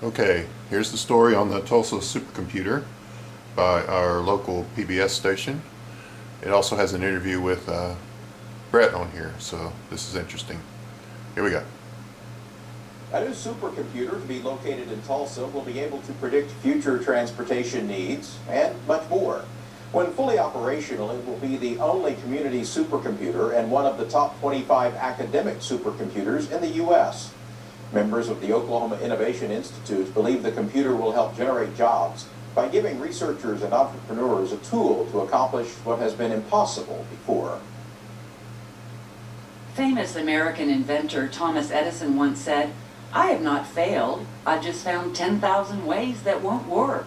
Okay, here's the story on the Tulsa Supercomputer by our local PBS station. It also has an interview with Brett on here, so this is interesting. Here we go. A new supercomputer to be located in Tulsa will be able to predict future transportation needs and much more. When fully operational, it will be the only community supercomputer and one of the top 25 academic supercomputers in the U.S. Members of the Oklahoma Innovation Institute believe the computer will help generate jobs by giving researchers and entrepreneurs a tool to accomplish what has been impossible before. Famous American inventor Thomas Edison once said, "I have not failed, I've just found 10,000 ways that won't work."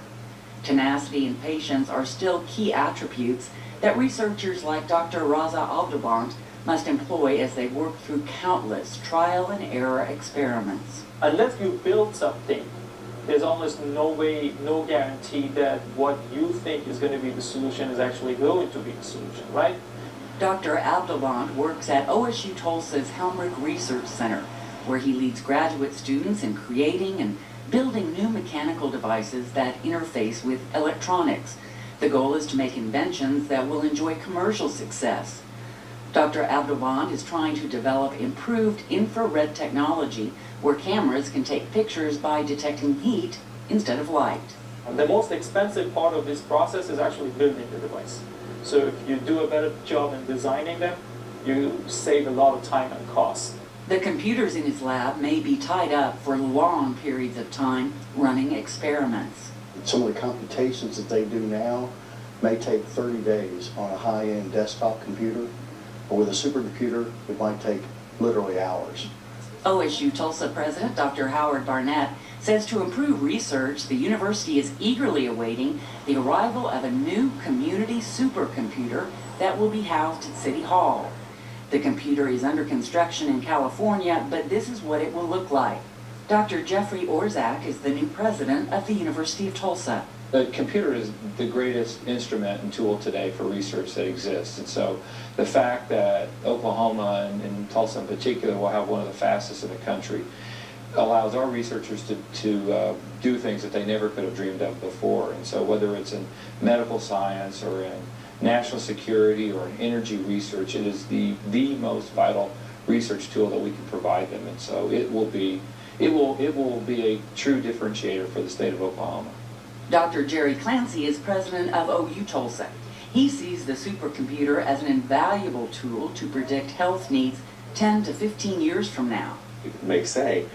Tenacity and patience are still key attributes that researchers like Dr. Raza Alderbont must employ as they work through countless trial and error experiments. Unless you build something, there's almost no way, no guarantee that what you think is going to be the solution is actually going to be the solution, right? Dr. Abdelband works at OSU Tulsa's Helmrich Research Center, where he leads graduate students in creating and building new mechanical devices that interface with electronics. The goal is to make inventions that will enjoy commercial success. Dr. Abdelband is trying to develop improved infrared technology where cameras can take pictures by detecting heat instead of light. The most expensive part of this process is actually building the device. So if you do a better job in designing them, you save a lot of time and cost. The computers in his lab may be tied up for long periods of time running experiments. Some of the computations that they do now may take 30 days on a high-end desktop computer, but with a supercomputer, it might take literally hours. OSU Tulsa President Dr. Howard Barnett says to improve research, the university is eagerly awaiting the arrival of a new community supercomputer that will be housed at City Hall. The computer is under construction in California, but this is what it will look like. Dr. Jeffrey Orzak is the new president of the University of Tulsa. The computer is the greatest instrument and tool today for research that exists. And so the fact that Oklahoma and Tulsa in particular will have one of the fastest in the country allows our researchers to do things that they never could have dreamed of before. And so whether it's in medical science or in national security or in energy research, it is the most vital research tool that we can provide them. And so it will be a true differentiator for the state of Oklahoma. Dr. Jerry Clancy is president of OU Tulsa. He sees the supercomputer as an invaluable tool to predict health needs 10 to 15 years from now. You may say,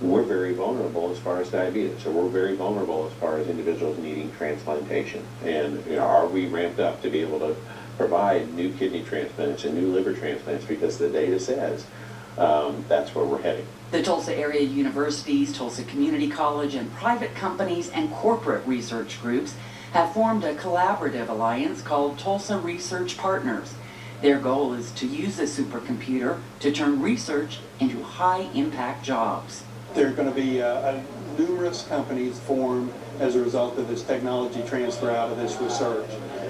we're very vulnerable as far as diabetes, or we're very vulnerable as far as individuals needing transplantation. And are we ramped up to be able to provide new kidney transplants and new liver transplants, because the data says that's where we're heading. The Tulsa area universities, Tulsa Community College, and private companies and corporate research groups have formed a collaborative alliance called Tulsa Research Partners. Their goal is to use the supercomputer to turn research into high-impact jobs. There are going to be numerous companies formed as a result of this technology transfer out of this research.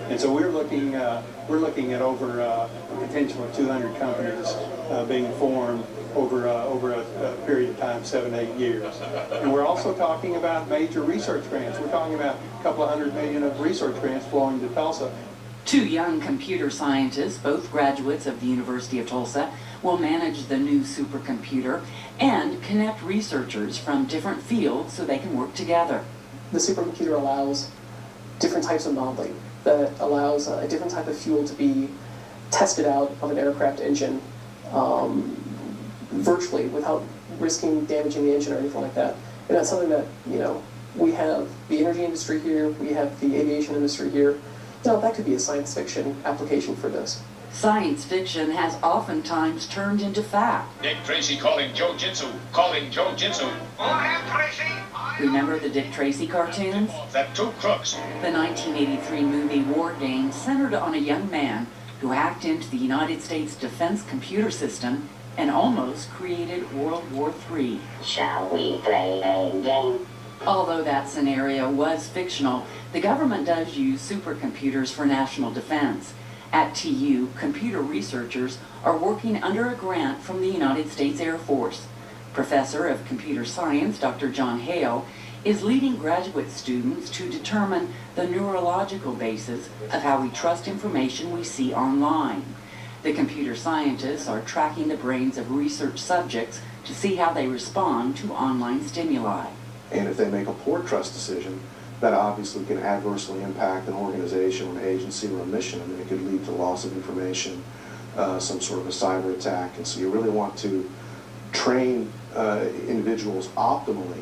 And so we're looking at over a potential of 200 companies being formed over a period of time, 7-8 years. And we're also talking about major research grants. We're talking about a couple of $100 million of research grants flowing to Tulsa. Two young computer scientists, both graduates of the University of Tulsa, will manage the new supercomputer and connect researchers from different fields so they can work together. The supercomputer allows different types of modeling, that allows a different type of fuel to be tested out of an aircraft engine virtually without risking damaging the engine or anything like that. And that's something that, we have the energy industry here, we have the aviation industry here. That could be a science fiction application for this. Science fiction has oftentimes turned into fact. Dick Tracy calling Joe Jitsu. Calling Joe Jitsu. Remember the Dick Tracy cartoons? That two crooks. The 1983 movie War Games centered on a young man who hacked into the United States defense computer system and almost created World War III. Shall we play a game? Although that scenario was fictional, the government does use supercomputers for national defense. At TU, computer researchers are working under a grant from the United States Air Force. Professor of Computer Science, Dr. John Hale, is leading graduate students to determine the neurological basis of how we trust information we see online. The computer scientists are tracking the brains of research subjects to see how they respond to online stimuli. And if they make a poor trust decision, that obviously can adversely impact an organization or an agency or a mission. I mean, it could lead to loss of information, some sort of a cyber attack. And so you really want to train individuals optimally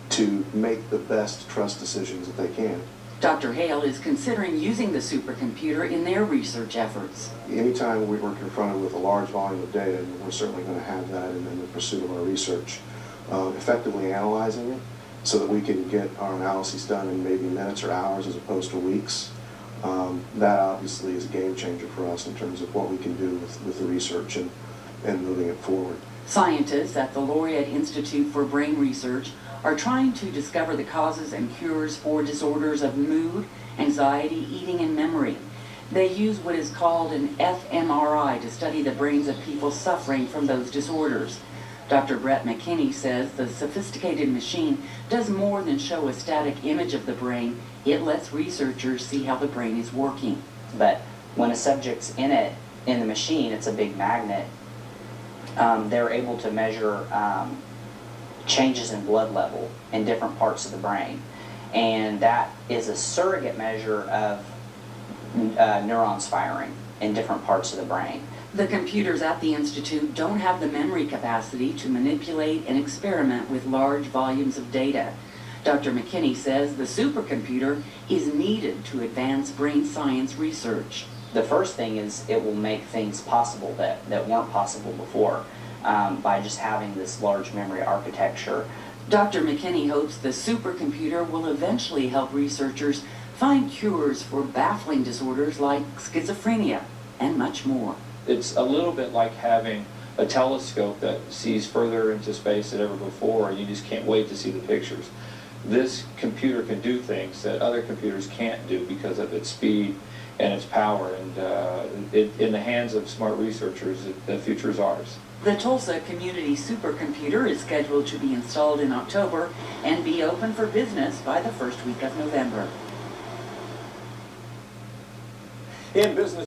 to make the best trust decisions that they can. Dr. Hale is considering using the supercomputer in their research efforts. Anytime we're confronted with a large volume of data, we're certainly going to have that in the pursuit of our research. Effectively analyzing it so that we can get our analyses done in maybe minutes or hours as opposed to weeks. That obviously is a game changer for us in terms of what we can do with the research and moving it forward. Scientists at the Laureate Institute for Brain Research are trying to discover the causes and cures for disorders of mood, anxiety, eating, and memory. They use what is called an fMRI to study the brains of people suffering from those disorders. Dr. Brett McKinney says the sophisticated machine does more than show a static image of the brain. It lets researchers see how the brain is working. But when a subject's in the machine, it's a big magnet. They're able to measure changes in blood level in different parts of the brain. And that is a surrogate measure of neurons firing in different parts of the brain. The computers at the Institute don't have the memory capacity to manipulate and experiment with large volumes of data. Dr. McKinney says the supercomputer is needed to advance brain science research. The first thing is it will make things possible that weren't possible before by just having this large memory architecture. Dr. McKinney hopes the supercomputer will eventually help researchers find cures for baffling disorders like schizophrenia and much more. It's a little bit like having a telescope that sees further into space than ever before, and you just can't wait to see the pictures. This computer can do things that other computers can't do because of its speed and its power, and in the hands of smart researchers, the future is ours. The Tulsa Community Supercomputer is scheduled to be installed in October and be open for business by the first week of November. In business